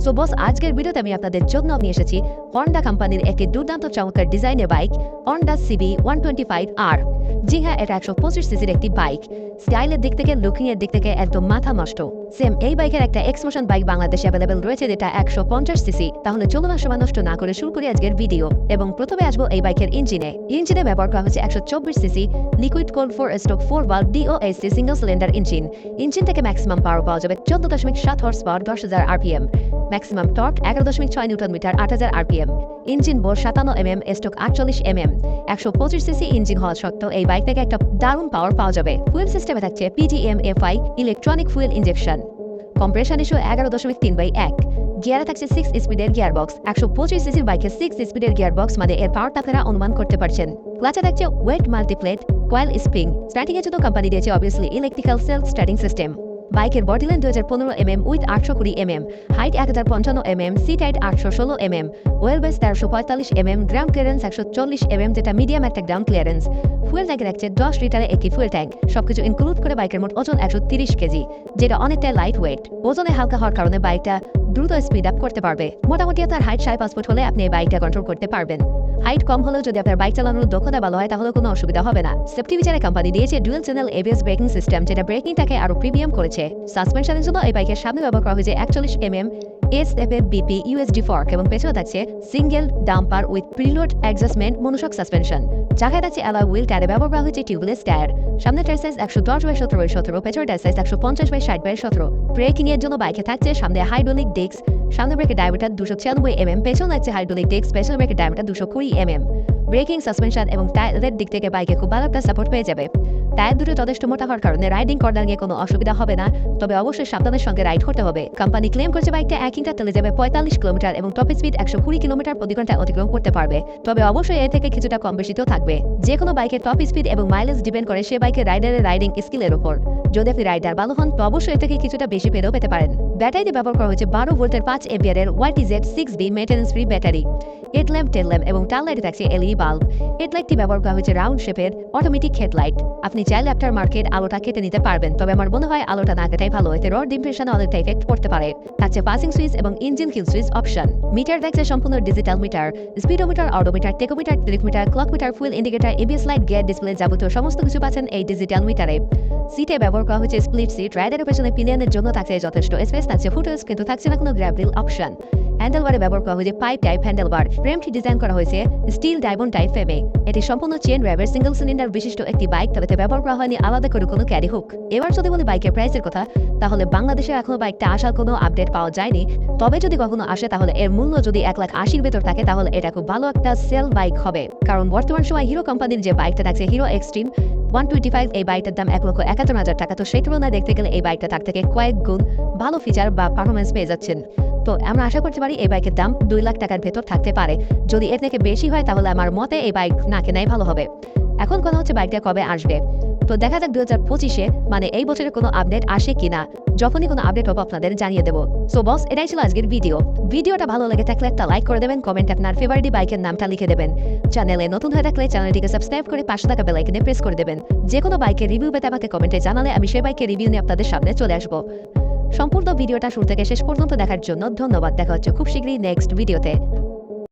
So বস, আজকের ভিডিওতে আমি আপনাদের জন্য নিয়ে এসেছি হন্ডা কোম্পানির একটি দুর্দান্ত চমৎকার ডিজাইনের বাইক হন্ডা সিবি 125R। জি হ্যাঁ, এটা 125 সিসির একটি বাইক। স্টাইলের দিক থেকে, লুকিং এর দিক থেকে একদম মাথা নষ্ট। সেম এই বাইকের একটা এক্সমোশন বাইক বাংলাদেশে অ্যাভেলেবেল রয়েছে, যেটা 150 সিসি। তাহলে চলুন আর সময় নষ্ট না করে শুরু করি আজকের ভিডিও। এবং প্রথমে আসবো এই বাইকের ইঞ্জিনে ব্যবহার করা হচ্ছে 124 cc liquid cooled 4 valve DOAC single cylinder engine থেকে ম্যাক্সিমাম পাওয়ার পাওয়া যাবে 14.7 horse power 10,000 RPM, maximum torque 11.6 newton metre 8,000 RPM। Engine bore 57 mm, stroke 48 mm। 125 cc engine হওয়া সত্ত্বেও এই বাইক থেকে একটা দারুণ পাওয়ার পাওয়া যাবে। ফুয়েল সিস্টেমে থাকছে PDM-FI electronic fuel injection. Compression ratio 11.3/1। গিয়ারে থাকছে 6 স্পিডের গিয়ারবক্স। 125 সিসির বাইকে 6 স্পিডের গিয়ারবক্স মানে এর পাওয়ারটা আপনারা অনুমান করতে পারছেন। ক্লাচে থাকছে wet multiplate coil spring. Starting এর জন্য কোম্পানি দিয়েছে obviously electrical self starting system. বাইকের body length 2015 mm width 820 mm, height 1055 mm, seat height 816 mm, wheel base 1345 mm, ground clearance 140 mm, যেটা মিডিয়াম একটা গ্রাউন্ড ক্লিয়ারেন্স। ফুয়েল ট্যাঙ্কে রাখছে 10 লিটারের একটি ফুয়েল ট্যাঙ্ক। সবকিছু ইনক্লুড করে বাইকের মোট ওজন 130 কেজি, যেটা অনেকটা লাইট ওয়েট। ওজনে হালকা হওয়ার কারণে বাইকটা দ্রুত স্পিড আপ করতে পারবে। মোটামুটি আপনার হাইট 5.5 ফুট হলে আপনি এই বাইকটা কন্ট্রোল করতে পারবেন। হাইট কম হলেও যদি আপনার বাইক চালানোর দক্ষতা ভালো হয় তাহলে কোনো অসুবিধা হবে না। সেফটি ফিচারে কোম্পানি দিয়েছে dual channel ABS braking system, যেটা ব্রেকিংটাকে আরো প্রিমিয়াম করেছে। সাসপেনশনের জন্য এই বাইকের সামনে ব্যবহার করা হয়েছে 41 mm SFBP USD ফর্ক এবং পেছনে থাকছে single dumper with preload adjustment monoshock suspension. চাকায় থাকছে অ্যালয় হুইল, টায়ারে ব্যবহার করা হয়েছে টিউবলেস টায়ার। সামনে টায়ার সাইজ 110/17/17, পেছনে টায়ার সাইজ 150/60/17। ব্রেকিং এর জন্য বাইকে থাকছে সামনে হাইড্রোলিক ডিস্ক, সামনে ব্রেকের ডায়ামিটার 296 mm, পেছনে থাকছে হাইড্রোলিক ডিস্ক, পেছনে ব্রেকের ডায়ামিটার 220 mm। ব্রেকিং, সাসপেনশন এবং টায়ারের দিক থেকে বাইকে খুব ভালো একটা সাপোর্ট পেয়ে যাবে। টায়ার দুটো যথেষ্ট মোটা হওয়ার কারণে রাইডিং কর্নারিং এ কোনো অসুবিধা হবে না, তবে অবশ্যই সাবধানের সঙ্গে রাইড করতে হবে। কোম্পানি ক্লেম করছে বাইকটা 1 ঘন্টা চলে যাবে 45 কিলোমিটার এবং টপ স্পিড 120 কিলোমিটার প্রতি ঘন্টায় অতিক্রম করতে পারবে। তবে অবশ্যই এর থেকে কিছুটা কম বেশিতেও থাকবে। যে কোনো বাইকের টপ স্পিড এবং মাইলেজ ডিপেন্ড করে সে বাইকের রাইডারের রাইডিং স্কিলের উপর। যদি আপনি রাইডার ভালো হন তো অবশ্যই এর থেকে কিছুটা বেশি পেলেও পেতে পারেন। ব্যাটারিতে ব্যবহার করা হয়েছে 12 ভোল্টের 5 এম্পিয়ারের YTZ 6B maintenance free battery. Headlamp, টেল ল্যাম্প এবং টাল লাইটে থাকছে LED বাল্ব। হেডলাইটটি ব্যবহার করা হয়েছে রাউন্ড শেপের অটোমেটিক হেডলাইট। আপনি চাইলে আফটার মার্কেট আলোটা কেটে নিতে পারবেন, তবে আমার মনে হয় আলোটা না কাটাই ভালো, এতে রড ইমপ্রেশনে অনেকটা ইফেক্ট পড়তে পারে। থাকছে পাসিং সুইচ এবং engine kill switch option. Meter থাকছে সম্পূর্ণ digital meter, speedometer, odometer, tachometer, tripmeter, clock meter, fuel indicator, ABS light, gear display, যাবতীয় সমস্ত কিছু পাচ্ছেন এই ডিজিটাল মিটারে। সিটে ব্যবহার করা হয়েছে স্প্লিট সিট। রাইডারের পেছনে পিলিয়নের জন্য থাকছে যথেষ্ট স্পেস, থাকছে ফুটরেস্ট, কিন্তু থাকছে না কোনো গ্র্যাব রিল অপশন। হ্যান্ডেলবারে ব্যবহার করা হয়েছে পাইপ টাইপ হ্যান্ডেলবার। ফ্রেমটি ডিজাইন করা হয়েছে স্টিল ডায়মন্ড টাইপ ফ্রেমে। এটি সম্পূর্ণ চেন ড্রাইভের সিঙ্গল সিলিন্ডার বিশিষ্ট একটি বাইক, তবে ব্যবহার করা হয়নি আলাদা করে কোনো ক্যারি হুক। এবার যদি বলি বাইকের প্রাইসের কথা, তাহলে বাংলাদেশে এখনো বাইকটা আসার কোনো আপডেট পাওয়া যায়নি। তবে যদি কখনো আসে তাহলে এর মূল্য যদি 1,80,000 ভেতর থাকে তাহলে এটা খুব ভালো একটা সেল বাইক হবে। কারণ বর্তমান সময় হিরো কোম্পানির যে বাইকটা থাকছে হিরো এক্সট্রিম 125, এই বাইকটার দাম 1,71,000 টাকা। তো সেই তুলনায় দেখতে গেলে এই বাইকটা তার থেকে কয়েক গুণ ভালো ফিচার বা পারফরমেন্স পেয়ে যাচ্ছেন। তো আমরা আশা করতে পারি এই বাইকের দাম 2 লাখ টাকার ভেতর থাকতে পারে। যদি এর থেকে বেশি হয় তাহলে আমার মতে এই বাইক না কেনাই ভালো হবে। এখন কথা হচ্ছে বাইকটা কবে আসবে। তো দেখা যাক 2025-এ, মানে এই বছরের কোনো আপডেট আসে কিনা। যখনই কোনো আপডেট হবে আপনাদের জানিয়ে দেবো। সো বস, এটাই ছিল আজকের ভিডিওটা ভালো লেগে থাকলে একটা লাইক করে দেবেন, কমেন্টে আপনার ফেভারিট বাইকের নামটা লিখে দেবেন। চ্যানেলে নতুন হয়ে থাকলে চ্যানেলটিকে সাবস্ক্রাইব করে পাশে থাকা বেল আইকনে প্রেস করে দেবেন। যে কোনো বাইকের রিভিউ পেতে আমাকে কমেন্টে জানালে আমি সেই বাইকের রিভিউ নিয়ে আপনাদের সামনে চলে আসবো। সম্পূর্ণ ভিডিওটা শুরু থেকে শেষ পর্যন্ত দেখার জন্য ধন্যবাদ। দেখা হচ্ছে খুব শীঘ্রই নেক্সট ভিডিওতে।